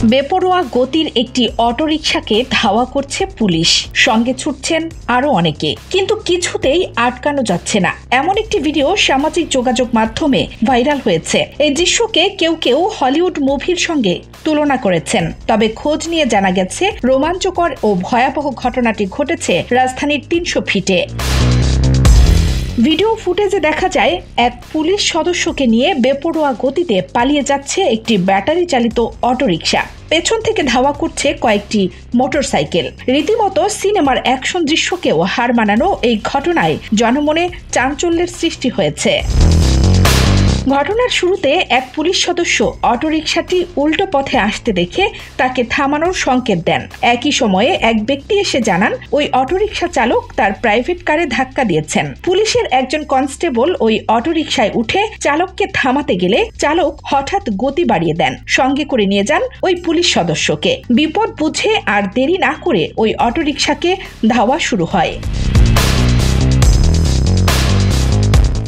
বেপরোয়া গতির একটি অটোরিকশাকে ধাওয়া করছে পুলিশ, সঙ্গে ছুটছেন আরো অনেকে, কিন্তু কিছুতেই আটকানো যাচ্ছে না। এমন একটি ভিডিও সামাজিক যোগাযোগ মাধ্যমে ভাইরাল হয়েছে। এই দৃশ্যকে কেউ কেউ হলিউড মুভির সঙ্গে তুলনা করেছেন, তবে খোঁজ নিয়ে জানা গেছে রোমাঞ্চকর ও ভয়াবহ ঘটনাটি ঘটেছে রাজধানীর ৩০০ ফিটে। ভিডিও ফুটেজে দেখা যায় এক পুলিশ সদস্যকে নিয়ে বেপরোয়া গতিতে পালিয়ে যাচ্ছে একটি ব্যাটারি চালিত অটোরিকশা। পেছন থেকে ধাওয়া করছে কয়েকটি মোটরসাইকেল। রীতিমতো সিনেমার অ্যাকশন দৃশ্যকেও হার মানানো এই ঘটনায় জনমনে চাঞ্চল্যের সৃষ্টি হয়েছে। ঘটনার শুরুতে এক পুলিশ সদস্য অটোরিকশাটি উল্টো পথে আসতে দেখে তাকে থামানোর সংকেত দেন। একই সময়ে এক ব্যক্তি এসে জানান ওই অটোরিকশা চালক তার প্রাইভেট কারে ধাক্কা দিয়েছেন। পুলিশের একজন কনস্টেবল ওই অটোরিকশায় উঠে চালককে থামাতে গেলে চালক হঠাৎ গতি বাড়িয়ে দেন, সঙ্গে করে নিয়ে যান ওই পুলিশ সদস্যকে। বিপদ বুঝে আর দেরি না করে ওই অটোরিকশাকে ধাওয়া শুরু হয়।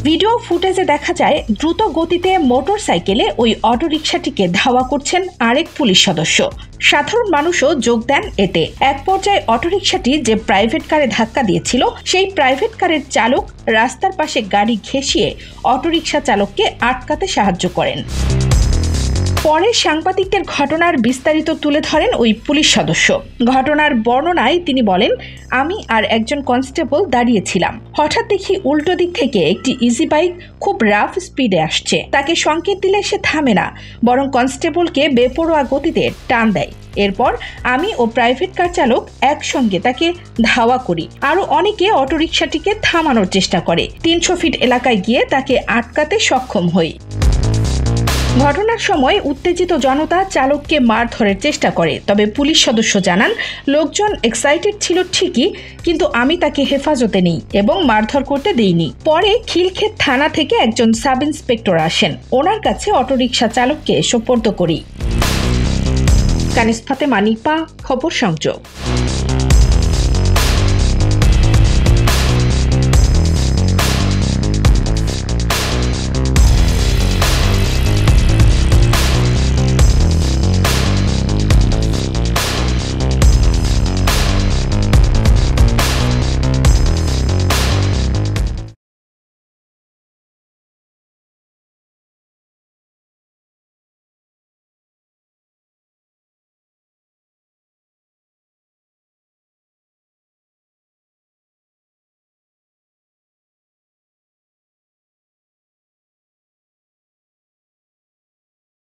ভিডিও ফুটেজে দেখা যায় দ্রুত গতিতে মোটরসাইকেলে ওই অটোরিকশাটিকে ধাওয়া করছেন আরেক পুলিশ সদস্য। সাধারণ মানুষও যোগ দেন এতে। এক পর্যায়ে অটোরিকশাটি যে প্রাইভেট কারে ধাক্কা দিয়েছিল সেই প্রাইভেট কারের চালক রাস্তার পাশে গাড়ি ঘেঁষিয়ে অটোরিকশা চালককে আটকাতে সাহায্য করেন। পরে সাংবাদিকদের ঘটনার বিস্তারিত তুলে ধরেন ওই পুলিশ সদস্য। ঘটনার বর্ণনায় তিনি বলেন, আমি আর একজন কনস্টেবল দাঁড়িয়েছিলাম। হঠাৎ দেখি উল্টো দিক থেকে একটি ইজি বাইক খুব রাফ স্পিডে আসছে। তাকে সংকেত দিলে সে থামে না, বরং কনস্টেবলকে বেপরোয়া গতিতে টান দেয়। এরপর আমি ও প্রাইভেট কার চালক একসঙ্গে তাকে ধাওয়া করি। আরো অনেকে অটোরিকশাটিকে থামানোর চেষ্টা করে। ৩০০ ফিট এলাকায় গিয়ে তাকে আটকাতে সক্ষম হই। ঘটনার সময় উত্তেজিত জনতা চালককে মারধরের চেষ্টা করে, তবে পুলিশ সদস্য জানান লোকজন এক্সাইটেড ছিল ঠিকই, কিন্তু আমি তাকে হেফাজতে নেই এবং মারধর করতে দেইনি। পরে খিলক্ষেত থানা থেকে একজন সাব ইন্সপেক্টর আসেন, ওনার কাছে অটোরিকশা চালককে সোপর্দ করি। কানিস ফাতেমা নিপা, খবর সংযোগ।